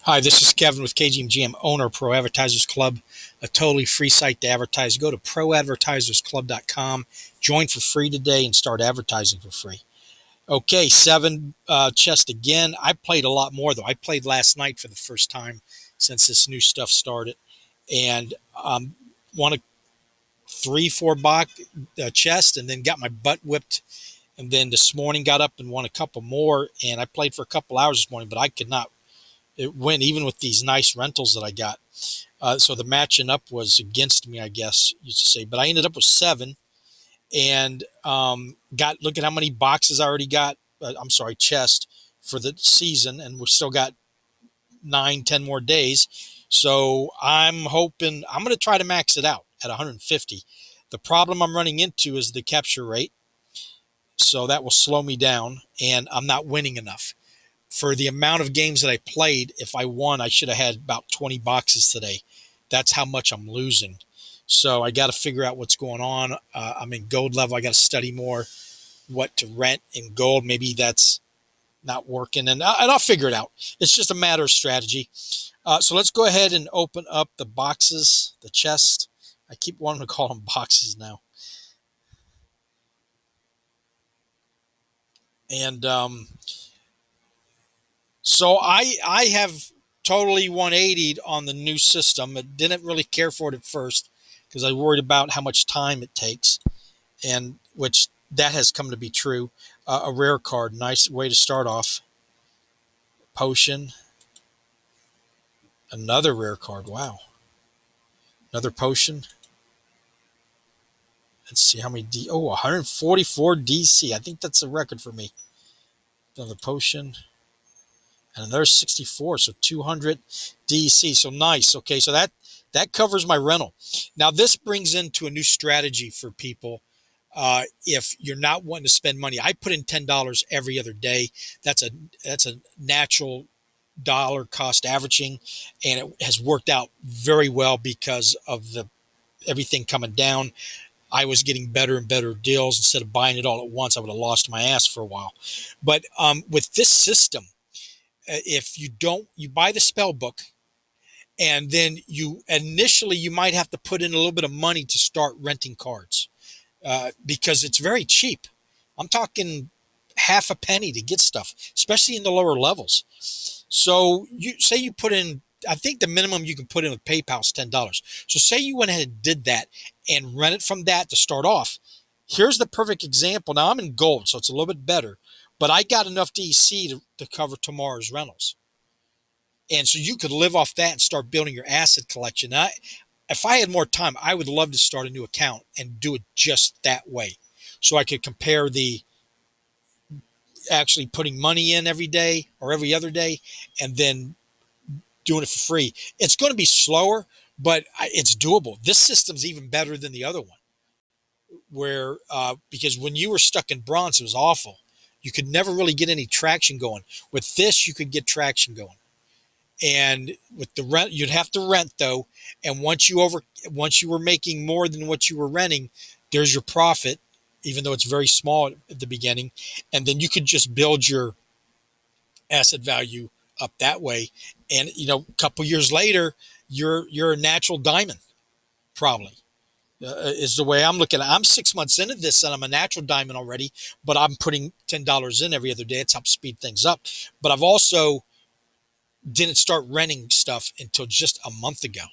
Hi, this is Kevin with KGMGM, owner of Pro Advertisers Club, a totally free site to advertise. Go to ProAdvertisersClub.com, join for free today, and start advertising for free. Okay, seven chest again. I played a lot more, though. I played last night for the first time since this new stuff started, and won a 3-4 box chest, and then got my butt whipped. And then this morning got up and won a couple more, and I played for a couple hours this morning, but I could not win even with these nice rentals that I got. So the matching up was against me, I guess you should say. But I ended up with 7 and look at how many boxes I already got. I'm sorry, chest for the season, and we still got 9, 10 more days. So I'm hoping I'm going to try to max it out at 150. The problem I'm running into is the capture rate. So that will slow me down, and I'm not winning enough. For the amount of games that I played, if I won, I should have had about 20 boxes today. That's how much I'm losing. So I got to figure out what's going on. I'm in gold level. I got to study more what to rent in gold. Maybe that's not working, and I'll figure it out. It's just a matter of strategy. So let's go ahead and open up the boxes, the chest. I keep wanting to call them boxes now. And so I have totally 180'd on the new system. I didn't really care for it at first because I worried about how much time it takes, and which that has come to be true. A rare card, nice way to start off. Potion, another rare card. Wow, another potion. Let's see how many 144 DC. I think that's a record for me. Another potion. And another 64, so 200 DC. So nice. Okay, so that covers my rental. Now this brings into a new strategy for people. If you're not wanting to spend money, I put in $10 every other day. That's a natural dollar cost averaging, and it has worked out very well because of the everything coming down. I was getting better and better deals. Instead of buying it all at once, I would have lost my ass for a while. But with this system, if you buy the spell book, and then you might have to put in a little bit of money to start renting cards, because it's very cheap. I'm talking half a penny to get stuff, especially in the lower levels. So you put in, I think the minimum you can put in with PayPal is $10. So say you went ahead and did that and rent it from that to start off. Here's the perfect example. Now I'm in gold, so it's a little bit better, but I got enough DC to cover tomorrow's rentals. And so you could live off that and start building your asset collection. If I had more time, I would love to start a new account and do it just that way. So I could compare the actually putting money in every day or every other day and then doing it for free. It's going to be slower, but it's doable. This system's even better than the other one, where because when you were stuck in bronze, it was awful. You could never really get any traction going. With this, you could get traction going. And with the rent, you'd have to rent though. And once you were making more than what you were renting, there's your profit, even though it's very small at the beginning. And then you could just build your asset value up that way. And a couple years later, you're a natural diamond, probably. Is the way I'm looking at it. I'm 6 months into this and I'm a natural diamond already, but I'm putting $10 in every other day. It's helped speed things up. But I've also didn't start renting stuff until just a month ago.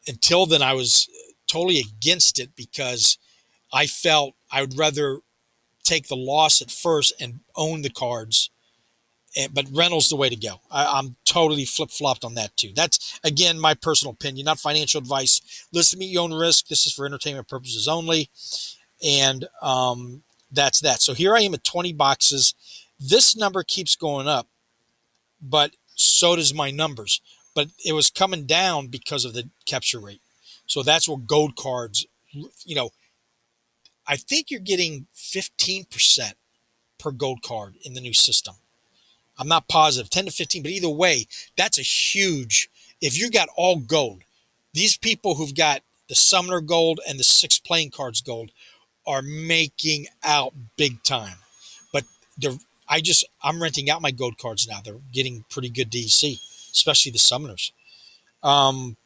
Until then, I was totally against it because I felt I would rather take the loss at first and own the cards. But rental's the way to go. I'm totally flip-flopped on that too. That's, again, my personal opinion, not financial advice. Listen to me, you own risk. This is for entertainment purposes only. And that's that. So here I am at 20 boxes. This number keeps going up, but so does my numbers. But it was coming down because of the capture rate. So that's where gold cards, I think you're getting 15% per gold card in the new system. I'm not positive, 10 to 15, but either way, that's a huge, if you got all gold, these people who've got the Summoner gold and the 6 playing cards gold are making out big time. But I'm renting out my gold cards now. They're getting pretty good DC. especially the summoners. Um,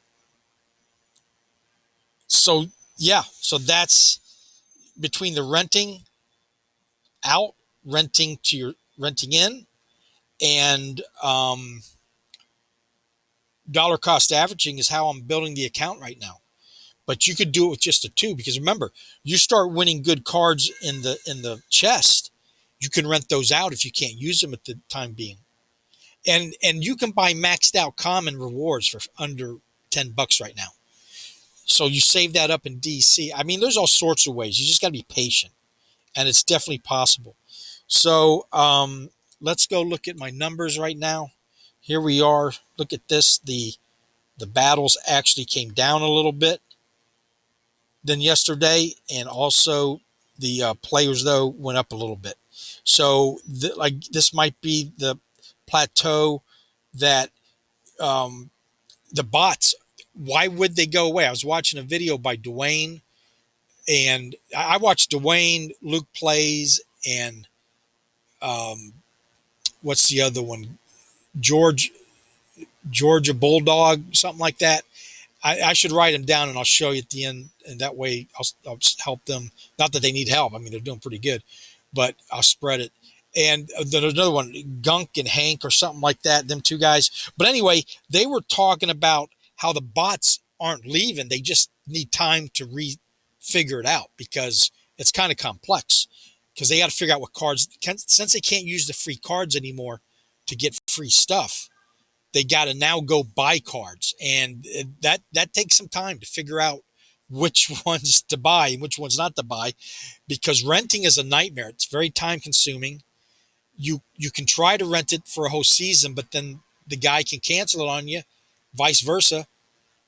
so yeah, so that's between the renting out, renting to your renting in, and dollar cost averaging is how I'm building the account right now. But you could do it with just a two, because remember, you start winning good cards in the chest, you can rent those out if you can't use them at the time being. And you can buy maxed out common rewards for under $10 right now. So you save that up in DC. I mean, there's all sorts of ways. You just got to be patient, and it's definitely possible. So let's go look at my numbers right now. Here we are. Look at this. The battles actually came down a little bit than yesterday, and also the players though went up a little bit. So like this might be the plateau that the bots. Why would they go away? I was watching a video by Dwayne, and I watched Dwayne, Luke Plays, and what's the other one? George Georgia Bulldog, something like that. I should write them down and I'll show you at the end, and that way I'll help them. Not that they need help. I mean, they're doing pretty good, but I'll spread it. And then there's another one, Gunk and Hank or something like that, them two guys. But anyway, they were talking about how the bots aren't leaving. They just need time to figure it out, because it's kind of complex, because they got to figure out what cards, since they can't use the free cards anymore to get free stuff, they got to now go buy cards, and that takes some time to figure out which ones to buy and which ones not to buy, because renting is a nightmare. It's very time consuming. You can try to rent it for a whole season, but then the guy can cancel it on you, vice versa.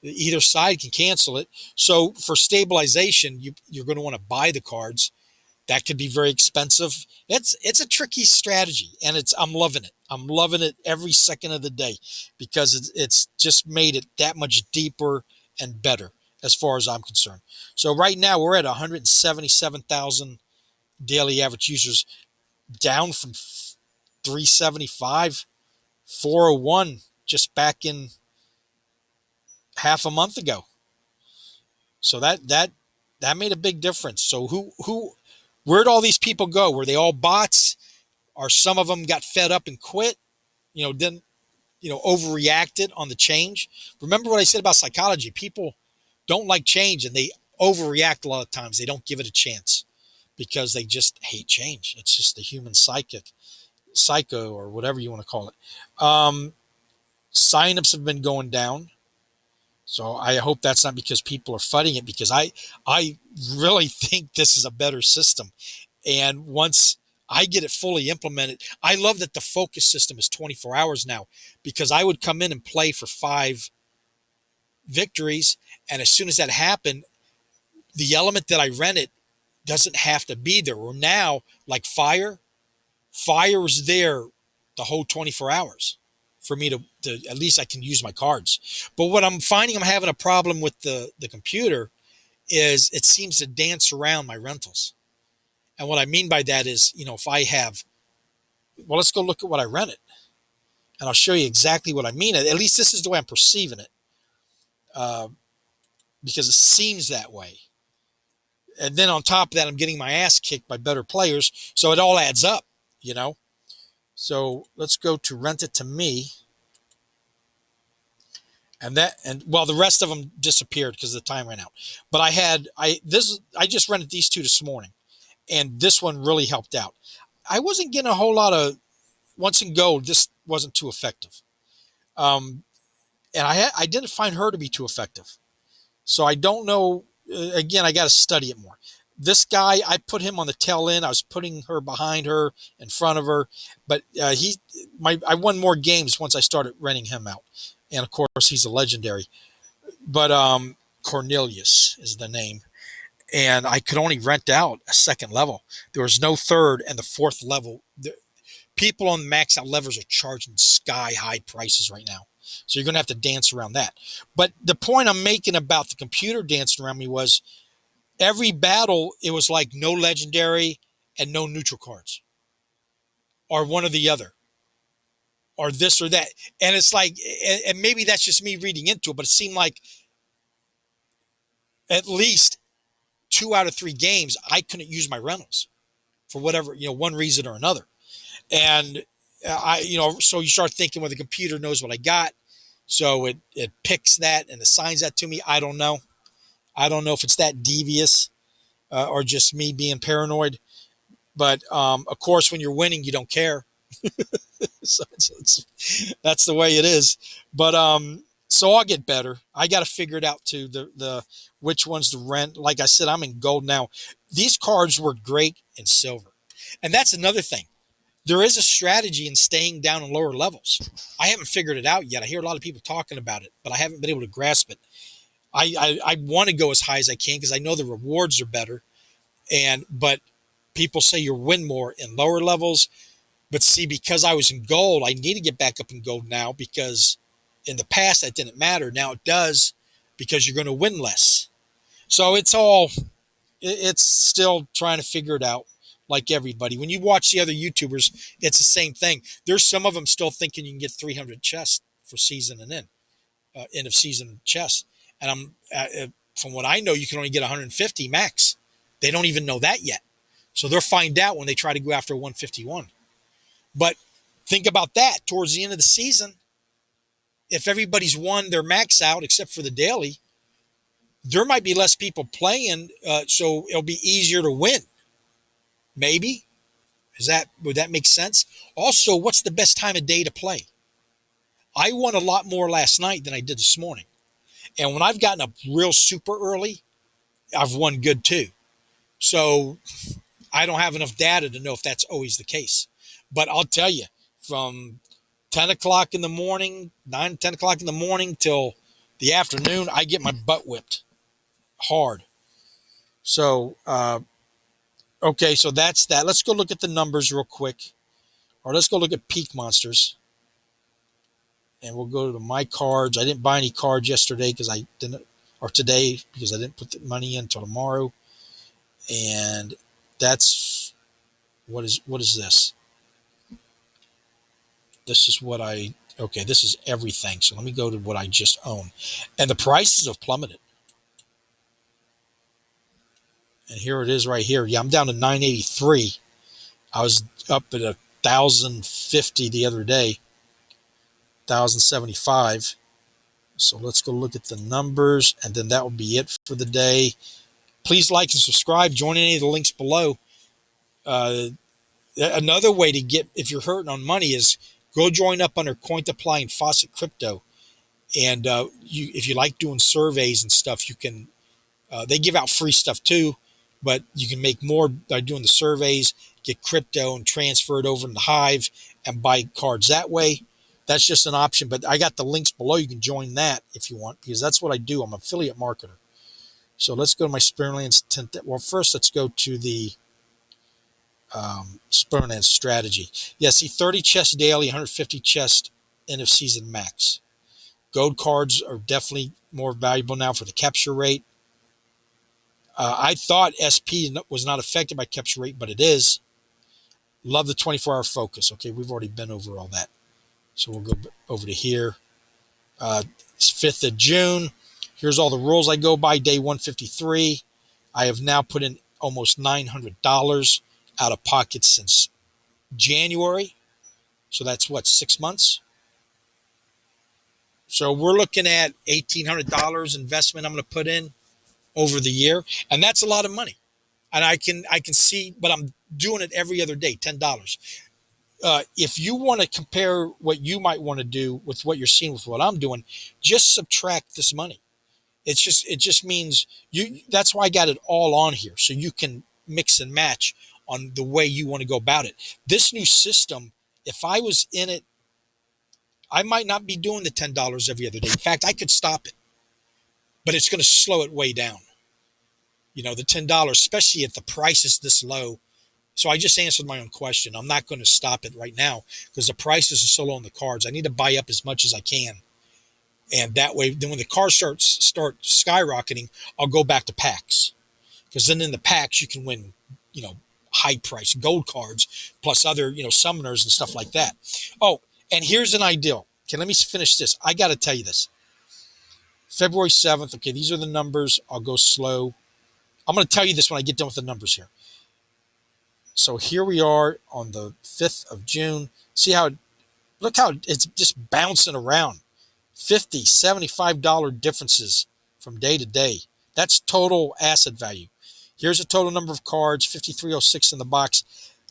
Either side can cancel it. So for stabilization, you're going to want to buy the cards. That could be very expensive. It's a tricky strategy, and I'm loving it. I'm loving it every second of the day, because it's just made it that much deeper and better as far as I'm concerned. So right now we're at 177,000 daily average users, down from 375, 401 just back in half a month ago. So that made a big difference. So where'd all these people go? Were they all bots? Or some of them got fed up and quit? Didn't overreacted on the change. Remember what I said about psychology? People don't like change, and they overreact a lot of times. They don't give it a chance because they just hate change. It's just the human psycho, or whatever you want to call it. Signups have been going down. So I hope that's not because people are fighting it, because I really think this is a better system. And once I get it fully implemented, I love that the focus system is 24 hours now, because I would come in and play for 5 victories. And as soon as that happened, the element that I rented doesn't have to be there. Or now, like fire is there the whole 24 hours for me to at least I can use my cards. But what I'm finding I'm having a problem with the computer is it seems to dance around my rentals. And what I mean by that is, if I have, well, let's go look at what I rented, and I'll show you exactly what I mean. At least this is the way I'm perceiving it, because it seems that way. And then on top of that, I'm getting my ass kicked by better players. So it all adds up, you know. So let's go to rent it to me. And well, the rest of them disappeared because the time ran out. But I just rented these 2 this morning, and this one really helped out. I wasn't getting a whole lot of once in gold. This wasn't too effective, and I didn't find her to be too effective. So I don't know. Again, I got to study it more. This guy, I put him on the tail end. I was putting her behind her, in front of her, but I won more games once I started renting him out. And of course, he's a legendary. But Cornelius is the name, and I could only rent out a second level. There was no third and the fourth level. People on max out levels are charging sky high prices right now. So you're going to have to dance around that. But the point I'm making about the computer dancing around me was every battle, it was like no legendary and no neutral cards, or one or the other. or this or that. And it's like, and maybe that's just me reading into it, but it seemed like at least 2 out of 3 games, I couldn't use my rentals for whatever, one reason or another. And so you start thinking, well, the computer knows what I got. So it picks that and assigns that to me. I don't know. I don't know if it's that devious or just me being paranoid. But of course, when you're winning, you don't care. So that's the way it is. But so I'll get better. I got to figure it out too. The which ones to rent. Like I said, I'm in gold now. These cards work great in silver, and that's another thing. There is a strategy in staying down in lower levels. I haven't figured it out yet. I hear a lot of people talking about it, but I haven't been able to grasp it. I want to go as high as I can because I know the rewards are better. But people say you win more in lower levels. But see, because I was in gold, I need to get back up in gold now because in the past that didn't matter. Now it does because you're going to win less. So it's still trying to figure it out like everybody. When you watch the other YouTubers, it's the same thing. There's some of them still thinking you can get 300 chests for season and end of season chests. And from what I know, you can only get 150 max. They don't even know that yet. So they'll find out when they try to go after 151. But think about that towards the end of the season. If everybody's won their max out except for the daily, there might be less people playing, so it'll be easier to win. Maybe. Would that make sense? Also, what's the best time of day to play? I won a lot more last night than I did this morning. And when I've gotten up real super early, I've won good too. So I don't have enough data to know if that's always the case. But I'll tell you, from 10 o'clock in the morning, 10 o'clock in the morning till the afternoon, I get my butt whipped hard. So, okay, so that's that. Let's go look at the numbers real quick. Or let's go look at Peak Monsters. And we'll go to my cards. I didn't buy any cards yesterday or today because I didn't put the money in until tomorrow. And that's, what is this? This is this is everything. So let me go to what I just own. And the prices have plummeted. And here it is right here. Yeah, I'm down to 983. I was up at 1,050 the other day, 1,075. So let's go look at the numbers, and then that will be it for the day. Please like and subscribe. Join any of the links below. Another way to get, if you're hurting on money, is go join up under Cointiply and Faucet Crypto. And if you like doing surveys and stuff, you can. They give out free stuff too, but you can make more by doing the surveys, get crypto and transfer it over in the Hive and buy cards that way. That's just an option, but I got the links below. You can join that if you want, because that's what I do. I'm an affiliate marketer. So let's go to my Splinterlands. Well, first let's go to the Splinterlands strategy. Yeah, see, 30 chests daily, 150 chests end of season max. Gold cards are definitely more valuable now for the capture rate. I thought SP was not affected by capture rate, but it is. Love the 24-hour focus. Okay, we've already been over all that. So we'll go over to here. It's 5th of June. Here's all the rules I go by. Day 153. I have now put in almost $900 out of pocket since January. So that's what, 6 months? So we're looking at $1,800 investment I'm going to put in over the year. And that's a lot of money. And I can see, but I'm doing it every other day, $10. If you want to compare what you might want to do with what you're seeing with what I'm doing, just subtract this money. It just means that's why I got it all on here. So you can mix and match on the way you want to go about it. This new system, if I was in it, I might not be doing the $10 every other day. In fact, I could stop it, but it's going to slow it way down. The $10, especially if the price is this low. So I just answered my own question. I'm not going to stop it right now because the prices are so low on the cards. I need to buy up as much as I can. And that way, then when the cards start skyrocketing, I'll go back to packs. Because then in the packs, you can win, high price gold cards plus other, summoners and stuff like that. Oh, And here's an ideal. Okay, let me finish this. I got to tell you this. February 7th. Okay, these are the numbers. I'll go slow. I'm going to tell you this when I get done with the numbers here. So here we are on the 5th of June. See how, look how it's just bouncing around. $50, $75 differences from day to day. That's total asset value. Here's a total number of cards, 5306 in the box.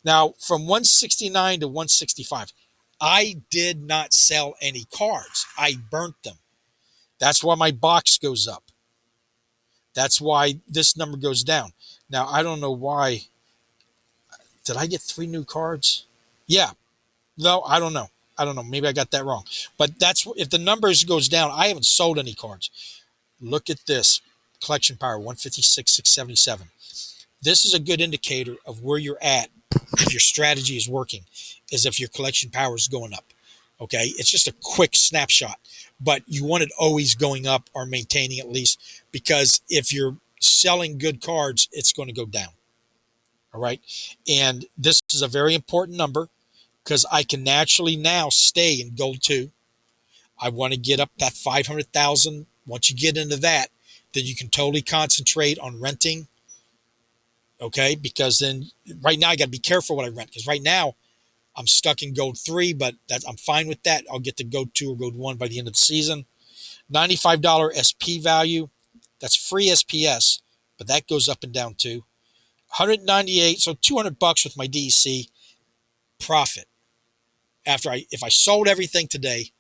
Now, from 169 to 165, I did not sell any cards. I burnt them. That's why my box goes up. That's why this number goes down. Now, I don't know why. Did I get 3 new cards? Yeah. No, I don't know. I don't know. Maybe I got that wrong. But that's if the numbers goes down, I haven't sold any cards. Look at this. Collection power, 156, 677. This is a good indicator of where you're at if your strategy is working, is if your collection power is going up. Okay? It's just a quick snapshot. But you want it always going up or maintaining at least, because if you're selling good cards, it's going to go down. All right? And this is a very important number because I can naturally now stay in gold 2. I want to get up that 500,000. Once you get into that, then you can totally concentrate on renting. Okay, because then right now I got to be careful what I rent, because right now I'm stuck in gold 3, but I'm fine with that. I'll get to gold 2 or gold 1 by the end of the season. $95 SP value. That's free SPS, but that goes up and down too. 198, so $200 with my DEC profit. If I sold everything today,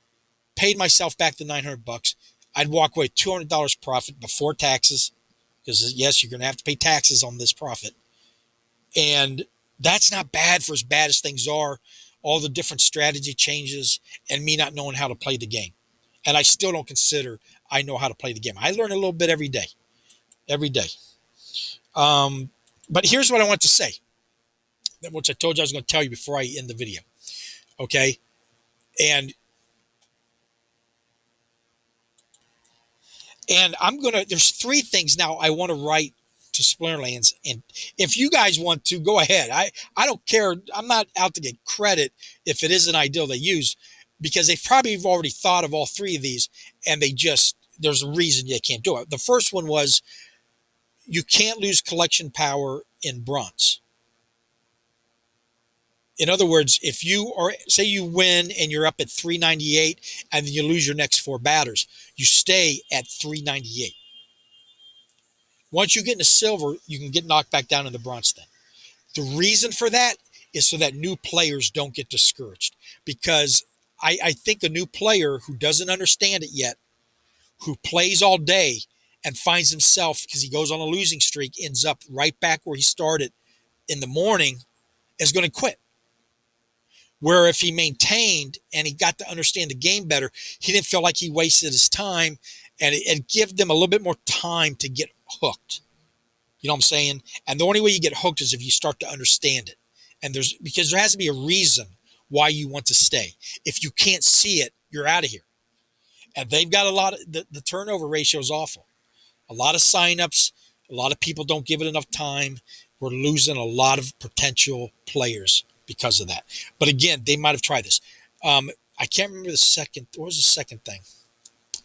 paid myself back the $900, I'd walk away $200 profit before taxes, because yes, you're going to have to pay taxes on this profit. And that's not bad for as bad as things are, all the different strategy changes, and me not knowing how to play the game. And I still don't consider I know how to play the game. I learn a little bit every day. But here's what I want to say, which I told you I was going to tell you before I end the video. Okay. And there's 3 things now I want to write to Splinterlands. And if you guys want to, go ahead. I don't care. I'm not out to get credit if it is an ideal they use, because they probably have already thought of all 3 of these, and there's a reason they can't do it. The first one was you can't lose collection power in bronze. In other words, if say you win and you're up at 398 and then you lose your next 4 batters, you stay at 398. Once you get into silver, you can get knocked back down in the bronze then. The reason for that is so that new players don't get discouraged, because I think a new player who doesn't understand it yet, who plays all day and finds himself, because he goes on a losing streak, ends up right back where he started in the morning, is going to quit. Where if he maintained and he got to understand the game better, he didn't feel like he wasted his time, and it give them a little bit more time to get hooked. You know what I'm saying? And the only way you get hooked is if you start to understand it. And because there has to be a reason why you want to stay. If you can't see it, you're out of here. And they've got a lot of, the turnover ratio is awful. A lot of signups, a lot of people don't give it enough time. We're losing a lot of potential players because of that. But again, they might have tried this. I can't remember the second. What was the second thing?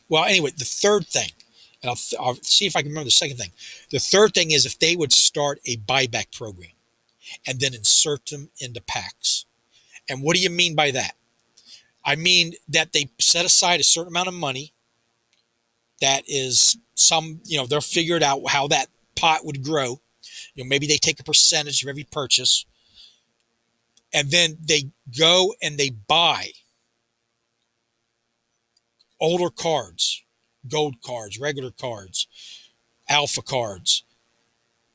Well, anyway, the third thing, and I'll see if I can remember the second thing. The third thing is if they would start a buyback program and then insert them into packs. And what do you mean by that? I mean that they set aside a certain amount of money that is they'll figure it out how that pot would grow. Maybe they take a percentage of every purchase, and then they go and they buy older cards, gold cards, regular cards, alpha cards,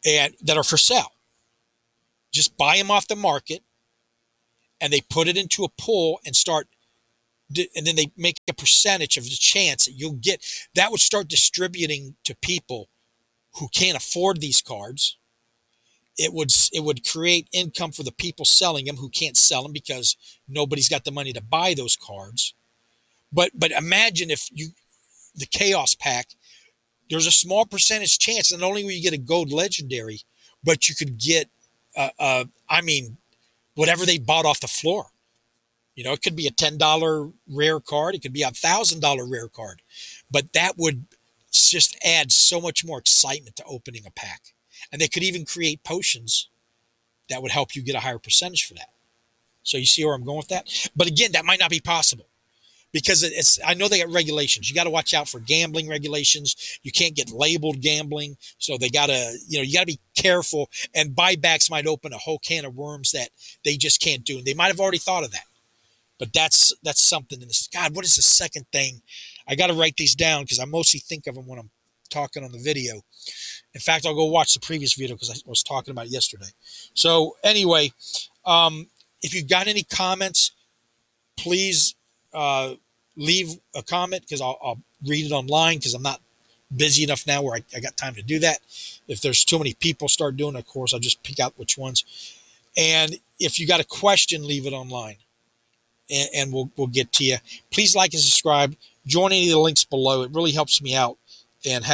and that are for sale. Just buy them off the market, and they put it into a pool and then they make a percentage of the chance that you'll get. That would start distributing to people who can't afford these cards. It would create income for the people selling them who can't sell them because nobody's got the money to buy those cards. But imagine if the Chaos Pack, there's a small percentage chance not only will you get a gold legendary, but you could get whatever they bought off the floor. It could be a $10 rare card. It could be a $1,000 rare card, but that would just add so much more excitement to opening a pack. And they could even create potions that would help you get a higher percentage for that. So you see where I'm going with that? But again, that might not be possible because I know they got regulations. You got to watch out for gambling regulations. You can't get labeled gambling. So they got to, you got to be careful, and buybacks might open a whole can of worms that they just can't do. And they might have already thought of that. But that's something in this. God, what is the second thing? I got to write these down because I mostly think of them when I'm talking on the video. In fact, I'll go watch the previous video because I was talking about it yesterday. So anyway, if you've got any comments, please leave a comment because I'll read it online because I'm not busy enough now where I got time to do that. If there's too many people start doing it, of course, I'll just pick out which ones. And if you got a question, leave it online. And we'll get to you. Please like and subscribe. Join any of the links below. It really helps me out. And